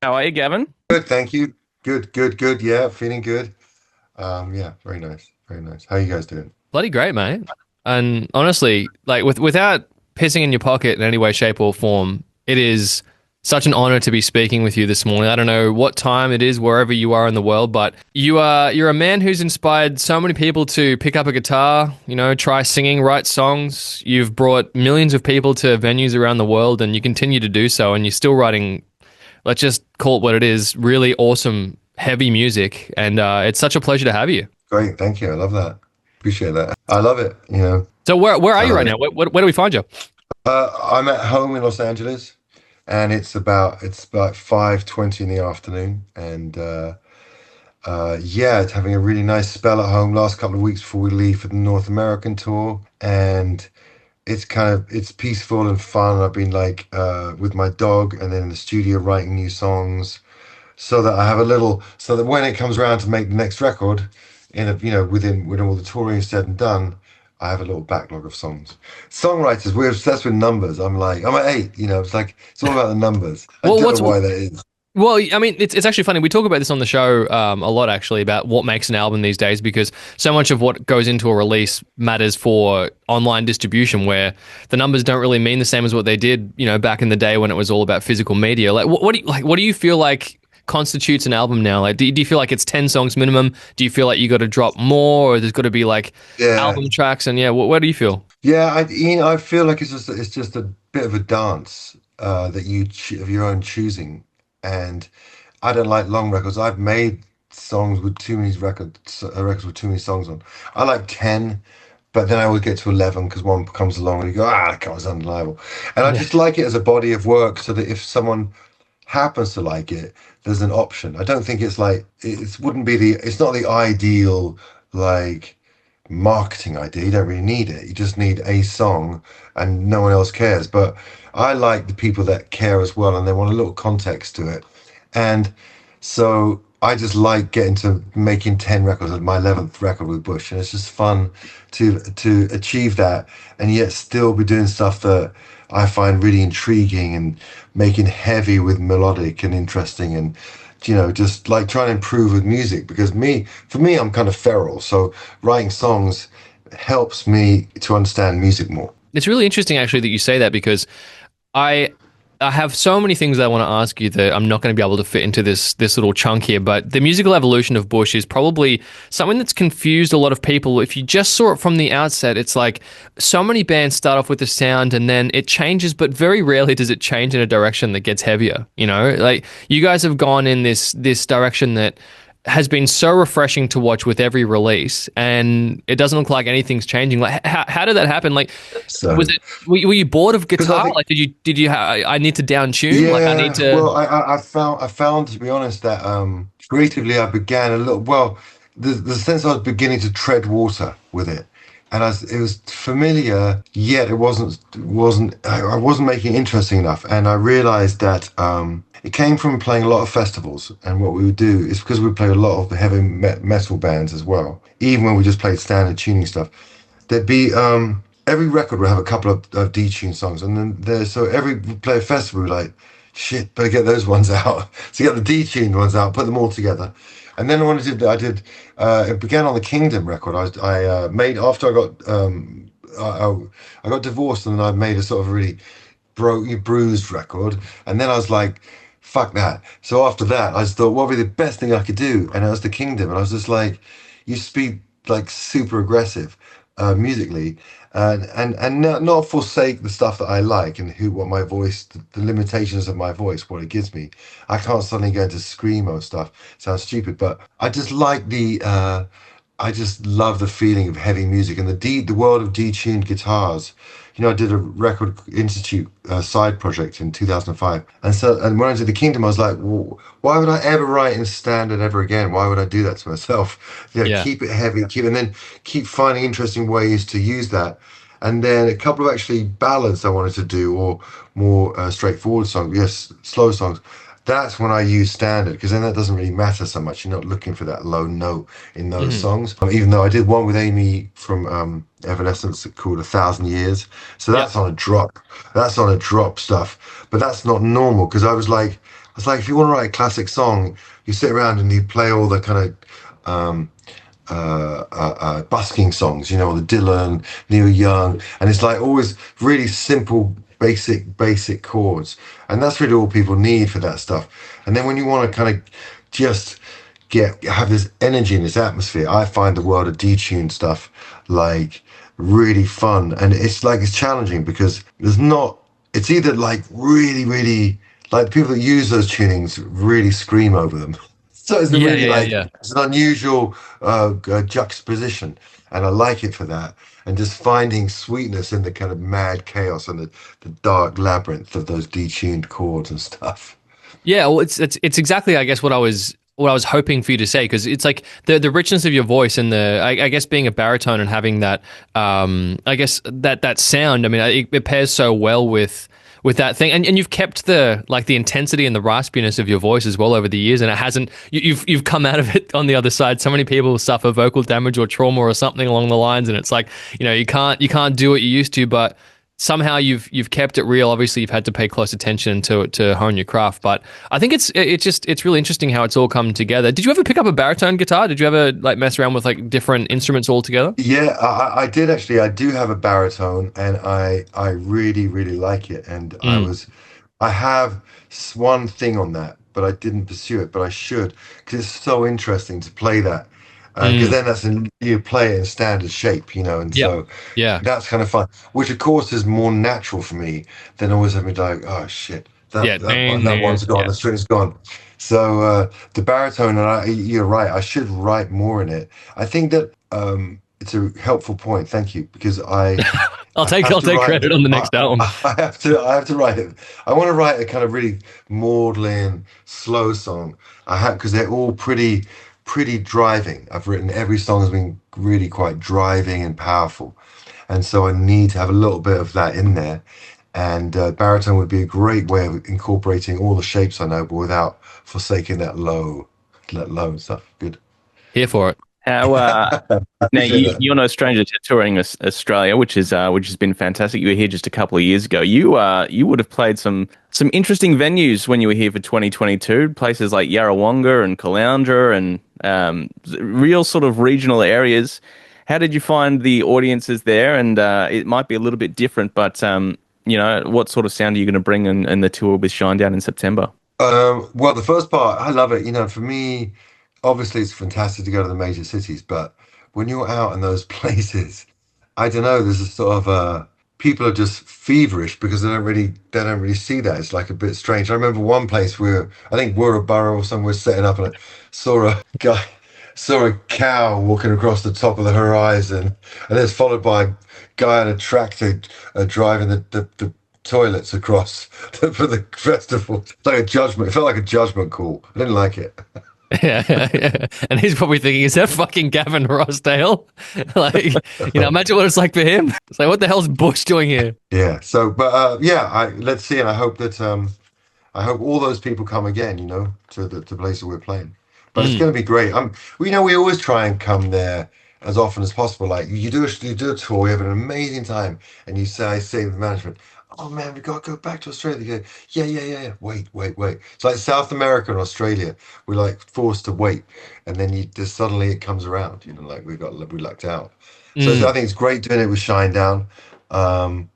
How are you, Gavin? Good, thank you. Good, good, good. Yeah, feeling good. Yeah, very nice, very nice. How you guys doing? Bloody great, mate. And honestly, like without pissing in your pocket in any way, shape, or form, it is such an honor to be speaking with you this morning. I don't know what time it is wherever you are in the world, but you're a man who's inspired so many people to pick up a guitar, try singing, write songs. You've brought millions of people to venues around the world, and you continue to do so. And you're still writing, let's just call it what it is, really awesome, heavy music. And it's such a pleasure to have you. Great, thank you. I love that. Appreciate that. I love it. So where are I you love right it. now? Where do we find you? I'm at home in Los Angeles, and it's about 5:20 in the afternoon, and yeah, it's having a really nice spell at home. Last couple of weeks before we leave for the North American tour, and it's peaceful and fun. I've been like with my dog, and then in the studio writing new songs so that I have a little, so that when it comes around to make the next record, within when all the touring is said and done, I have a little backlog of songs. Songwriters, we're obsessed with numbers. I'm at eight. It's like it's all about the numbers. I Well, don't know what's why that is. well, I mean, it's actually funny. We talk about this on the show a lot, actually, about what makes an album these days, because so much of what goes into a release matters for online distribution, where the numbers don't really mean the same as what they did, back in the day when it was all about physical media. Like, what do you feel like constitutes an album now? Like, do you feel like it's 10 songs minimum? Do you feel like you got to drop more, or there's got to be like Yeah, album tracks? And yeah, where do you feel? yeah. I feel like it's just a bit of a dance that of your own choosing, and I don't like long records. I've made songs with too many records with too many songs on. I like 10, but then I always get to 11 because one comes along and you go, that was unreliable. And I Yeah. just like it as a body of work so that if someone happens to like it, there's an option. I don't think it's like, it wouldn't be it's not the ideal, like, marketing idea. You don't really need it. You just need a song and no one else cares. But I like the people that care as well and they want a little context to it. And so I just like getting to making 10 records of my 11th record with Bush. And it's just fun to achieve that and yet still be doing stuff that I find really intriguing and making heavy with melodic and interesting and just like trying to improve with music because for me, I'm kind of feral. So writing songs helps me to understand music more. It's really interesting, actually, that you say that, because I I have so many things I want to ask you that I'm not going to be able to fit into this little chunk here. But the musical evolution of Bush is probably something that's confused a lot of people. If you just saw it from the outset, it's like so many bands start off with the sound and then it changes, but very rarely does it change in a direction that gets heavier. Like you guys have gone in this direction that has been so refreshing to watch with every release, and it doesn't look like anything's changing. Like, how did that happen? Like, was So, it were you bored of because I guitar? think, Like, did you I need to down tune? Like, I need yeah, to. well, I found to be honest that creatively I began a little, well, the sense I was beginning to tread water with it. And it was familiar, yet I wasn't making it interesting enough. And I realized that it came from playing a lot of festivals. And what we would do is because we played a lot of the heavy metal bands as well, even when we just played standard tuning stuff, there'd be every record would have a couple of detuned songs, and then so every play a festival, we're like, shit, better get those ones out. So get the detuned ones out, put them all together, and then what I did, it began on the Kingdom record. I made after I got I got divorced, and then I made a sort of really bruised record, and then I was like, fuck that. So after that, I just thought, what would be the best thing I could do? And it was the Kingdom, and I was just like, you speak like super aggressive musically, and not forsake the stuff that I like and what my voice, the limitations of my voice, what it gives me. I can't suddenly go into screamo stuff. Sounds stupid, but I just like I just love the feeling of heavy music and the world of detuned guitars. I did a Record Institute side project in 2005, and when I did the Kingdom, I was like, well, why would I ever write in standard ever again? Why would I do that to myself? Yeah. Keep it heavy, and then keep finding interesting ways to use that. And then a couple of actually ballads I wanted to do, or more straightforward songs, yes, slow songs. That's when I use standard because then that doesn't really matter so much. You're not looking for that low note in those Mhm. songs. Even though I did one with Amy from Evanescence called "1,000 Years," so Yep. that's on a drop. That's on a drop stuff, but that's not normal because I was like, It's like if you want to write a classic song, you sit around and you play all the kind of busking songs, you know, the Dylan, Neil Young, and it's like always really simple, basic chords, and that's really all people need for that stuff. And then when you want to kind of just get have this energy in this atmosphere, I find the world of detuned stuff like really fun, and it's like it's challenging because there's not. It's either like really like the people that use those tunings really scream over them. So it's a Yeah, really yeah, yeah, like yeah. it's an unusual juxtaposition, and I like it for that. And just finding sweetness in the kind of mad chaos and the dark labyrinth of those detuned chords and stuff. Yeah, well, it's exactly, I guess, what I was hoping for you to say, because it's like the richness of your voice and I guess being a baritone and having that I guess that sound. I mean, it pairs so well with that thing, and you've kept the intensity and the raspiness of your voice as well over the years, and it hasn't. You've come out of it on the other side. So many people suffer vocal damage or trauma or something along the lines, and it's like, you can't do what you used to, but somehow you've kept it real. Obviously, you've had to pay close attention to hone your craft, but I think it's really interesting how it's all come together. Did you ever pick up a baritone guitar? Did you ever like mess around with like different instruments altogether? Yeah, I did actually. I do have a baritone, and I really like it. And Mm, I have one thing on that, but I didn't pursue it. But I should because it's so interesting to play that. Because mm, then you play it in standard shape, you know, and yep, so yeah, that's kind of fun. Which of course is more natural for me than always having to like, oh shit, yeah, that one's gone, yeah. the string's gone. So the baritone, and you're right. I should write more in it. I think that it's a helpful point. Thank you, because I have I'll to take write credit it. on the next album. I have to write it. I want to write a kind of really maudlin, slow song. I have because they're all pretty driving. I've written every song has been really quite driving and powerful, and so I need to have a little bit of that in there. And baritone would be a great way of incorporating all the shapes I know, but without forsaking that low stuff. Good. Here for it. How I now appreciate that. you're no stranger to touring Australia, which has been fantastic. You were here just a couple of years ago. You would have played some interesting venues when you were here for 2022. Places like Yarrawonga and Caloundra and real sort of regional areas. How did you find the audiences there? And it might be a little bit different, but what sort of sound are you going to bring in the tour with Shinedown in September? Well, the first part, I love it. You know, for me, obviously it's fantastic to go to the major cities, but when you're out in those places, I don't know, there's a sort of people are just feverish because they don't really see that. It's like a bit strange. I remember one place where I think Wirraburra or somewhere setting up and I saw a guy saw a cow walking across the top of the horizon and it's followed by a guy on a tractor driving the toilets across for the festival. It's like a judgment. It felt like a judgment call. I didn't like it. Yeah, yeah, yeah. And he's probably thinking, is that fucking Gavin Rossdale? Like, imagine what it's like for him. It's like, what the hell's Bush doing here? Yeah. So, but yeah, let's see, and I hope that I hope all those people come again. You know, to the place that we're playing. But it's Mm, going to be great. We always try and come there as often as possible. Like you do a tour, we have an amazing time, and I say to the management, "Oh man, we got to go back to Australia." They go, yeah. Wait. It's like South America and Australia. We're like forced to wait, and then just suddenly it comes around. You know, like we lucked out. So I mm. think it's great doing it with Shinedown. Um,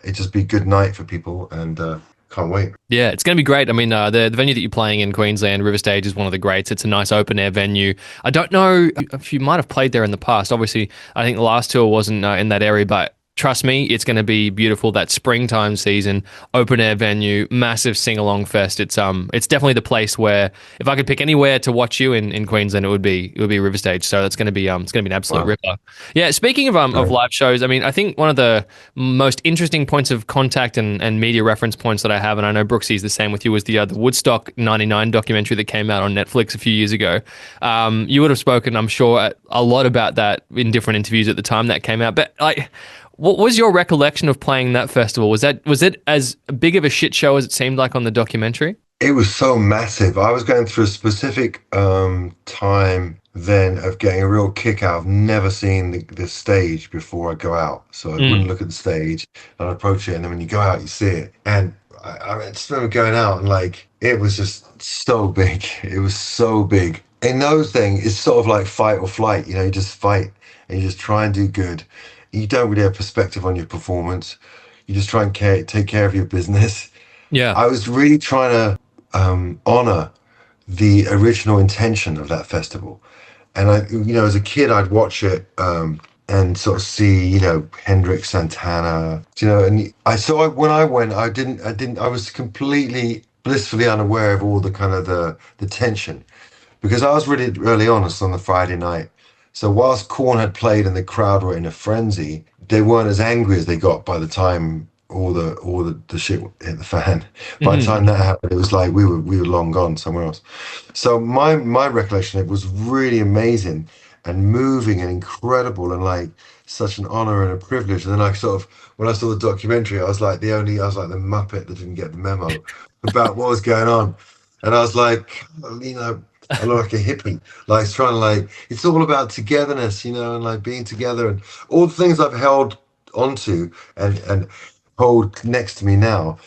it just be good night for people, and can't wait. Yeah, it's going to be great. I mean, the venue that you're playing in Queensland, River Stage, is one of the greats. It's a nice open air venue. I don't know if you might have played there in the past. Obviously, I think the last tour wasn't in that area, but trust me, it's going to be beautiful. That springtime season, open air venue, massive sing along fest. It's definitely the place where if I could pick anywhere to watch you in Queensland, it would be River Stage. So that's going to be it's going to be an absolute Wow. ripper. Yeah. Speaking of Right. live shows, I mean, I think one of the most interesting points of contact and media reference points that I have, and I know Brooksy's the same with you, was the Woodstock '99 documentary that came out on Netflix a few years ago. You would have spoken, I'm sure, a lot about that in different interviews at the time that came out. But like, what was your recollection of playing that festival? Was it as big of a shit show as it seemed like on the documentary? It was so massive. I was going through a specific time then of getting a real kick out of never seeing the stage before I go out. So I Mm, wouldn't look at the stage and I'd approach it, and then when you go out, you see it. And I just remember going out and like it was just so big. It was so big. In those things, it's sort of like fight or flight. You know, you just fight and you just try and do good. You don't really have perspective on your performance. You just try and take care of your business. Yeah. I was really trying to honor the original intention of that festival. And as a kid, I'd watch it and sort of see, Hendrix, Santana, and when I went, I was completely blissfully unaware of all the kind of the tension because I was really early on, it's on the Friday night. So whilst Korn had played and the crowd were in a frenzy, they weren't as angry as they got by the time all the shit hit the fan. By the time that happened, it was like we were long gone somewhere else. So my recollection of it was really amazing and moving and incredible and like such an honor and a privilege. And then I sort of when I saw the documentary, I was like the Muppet that didn't get the memo about what was going on. And I was like, I look like a hippie, like it's trying to like it's all about togetherness, and like being together and all the things I've held onto and hold next to me now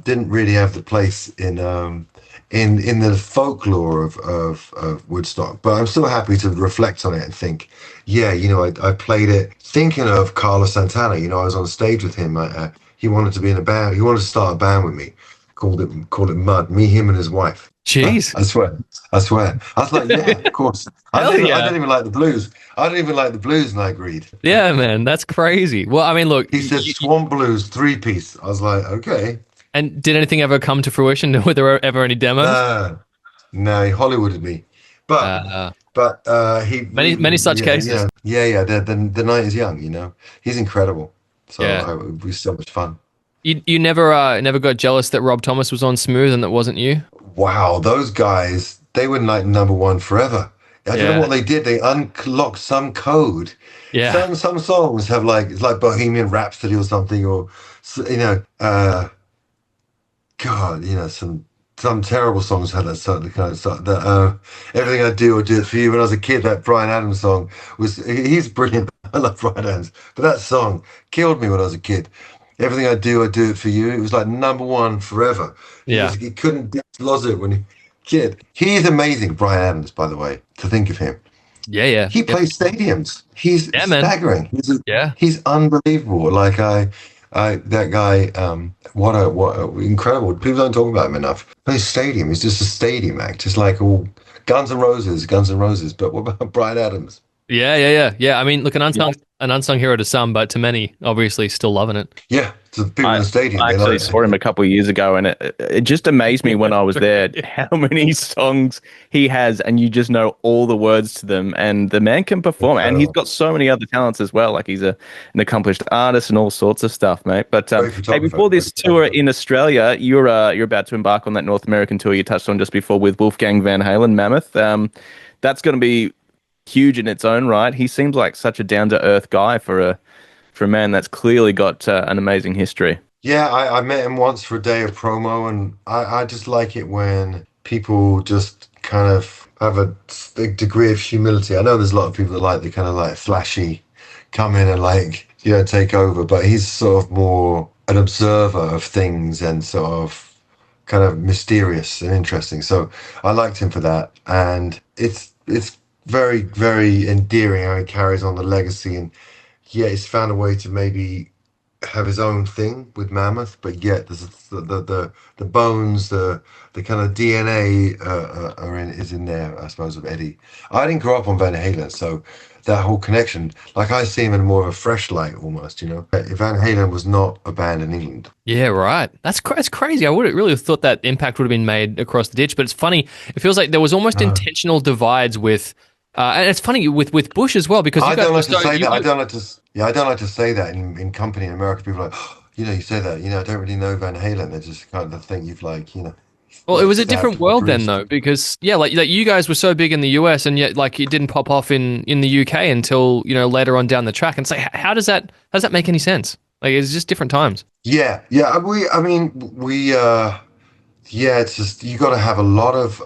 didn't really have the place in the folklore of Woodstock. But I'm still happy to reflect on it and think, yeah, I played it thinking of Carlos Santana. I was on stage with him. He wanted to be in a band. He wanted to start a band with me. Called it Mud. Me, him, and his wife. Jeez. I swear. I was like, yeah, of course. I don't even like the blues. I don't even like the blues, and I agreed. Yeah, man, that's crazy. Well, I mean, look. He said Swamp Blues 3-piece. I was like, okay. And did anything ever come to fruition? Were there ever any demos? No, he Hollywooded me. But he many such cases. Yeah. The night is young. He's incredible. So Yeah. it was so much fun. You never got jealous that Rob Thomas was on Smooth and that wasn't you? Wow, those guys, they were like number one forever. I don't know what they did. They unlocked some code. Yeah. Some songs have it's like Bohemian Rhapsody or something, or some terrible songs had that certain kind of stuff. That Everything I Do It For You. When I was a kid, that Bryan Adams song he's brilliant. I love Bryan Adams, but that song killed me when I was a kid. Everything I Do It For You. It was like number one forever. Yeah. He couldn't dislodge it when he kid. He's amazing, Bryan Adams, by the way, to think of him. Yeah. He plays stadiums. He's staggering. He's unbelievable. Like that guy, what a incredible. People don't talk about him enough. Plays stadium. He's just a stadium act. Just like all Guns N' Roses. But what about Bryan Adams? Yeah. I mean, look, an unsung hero to some, but to many, obviously, still loving it. Yeah, to the people in the stadium. I actually saw him a couple of years ago, and it just amazed me when I was there how many songs he has, and you just know all the words to them. And the man can perform, and he's got so many other talents as well. Like he's an accomplished artist and all sorts of stuff, mate. But hey, before this tour in Australia, you're about to embark on that North American tour you touched on just before with Wolfgang Van Halen, Mammoth. That's going to be huge in its own right. He seems like such a down-to-earth guy for a man that's clearly got an amazing history. Yeah, I met him once for a day of promo, and I just like it when people just kind of have a degree of humility. I know there's a lot of people that like the kind of like flashy, come in and take over, but he's sort of more an observer of things and sort of kind of mysterious and interesting. So I liked him for that, and it's very, very endearing how he carries on the legacy, and he's found a way to maybe have his own thing with Mammoth, but yet there's the bones, the kind of DNA is in there, I suppose, of Eddie. I didn't grow up on Van Halen, so that whole connection, like I see him in more of a fresh light almost, If Van Halen was not a band in England. Yeah, right. That's crazy. I would have really thought that impact would have been made across the ditch, but it's funny. It feels like there was almost intentional divides with. And it's funny with Bush as well, because I don't like to say that. I don't like to say that in company in America. People are like, you say that. I don't really know Van Halen. They just kind of think you've Well, it was a different world then, though, because like you guys were so big in the US, and yet like it didn't pop off in the UK until later on down the track. And it's like, how does that make any sense? Like, it's just different times. Yeah. It's just you got to have a lot of.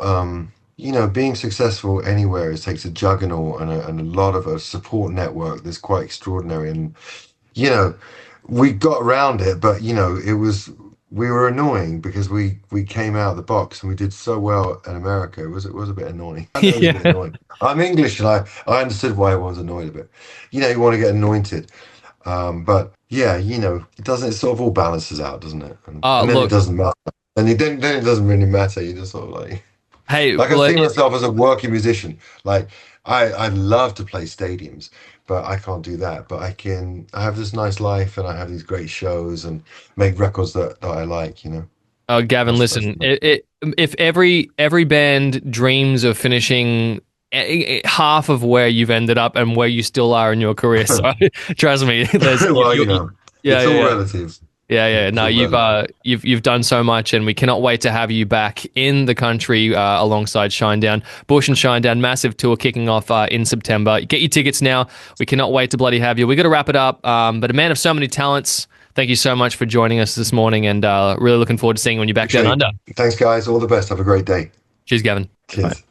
Being successful anywhere, it takes a juggernaut and a lot of a support network that's quite extraordinary. And, we got around it, but, it was we were annoying because we came out of the box and we did so well in America. It was a bit annoying. I know it was a bit Yeah. annoying. I'm English and I understood why everyone was annoyed a bit. You want to get anointed. But yeah, it doesn't. It sort of all balances out, doesn't it? And then it Look, doesn't matter. And then it doesn't really matter. You just sort of hey, like I well, see myself as a working musician. Like I love to play stadiums, but I can't do that. But I have this nice life and I have these great shows and make records that I like. oh, Gavin, That's listen, if every band dreams of finishing half of where you've ended up and where you still are in your career, so trust me, well, yeah, it's all yeah, relative. yeah, yeah. It's No, all relative. you've done so much, and we cannot wait to have you back in the country alongside Shinedown, Bush and Shinedown, massive tour kicking off in September. Get your tickets now. We cannot wait to bloody have you. We got to wrap it up. But a man of so many talents. Thank you so much for joining us this morning, and really looking forward to seeing you when you're back down Appreciate under. it. Thanks, guys. All the best. Have a great day. Cheers, Gavin. Bye. Cheers.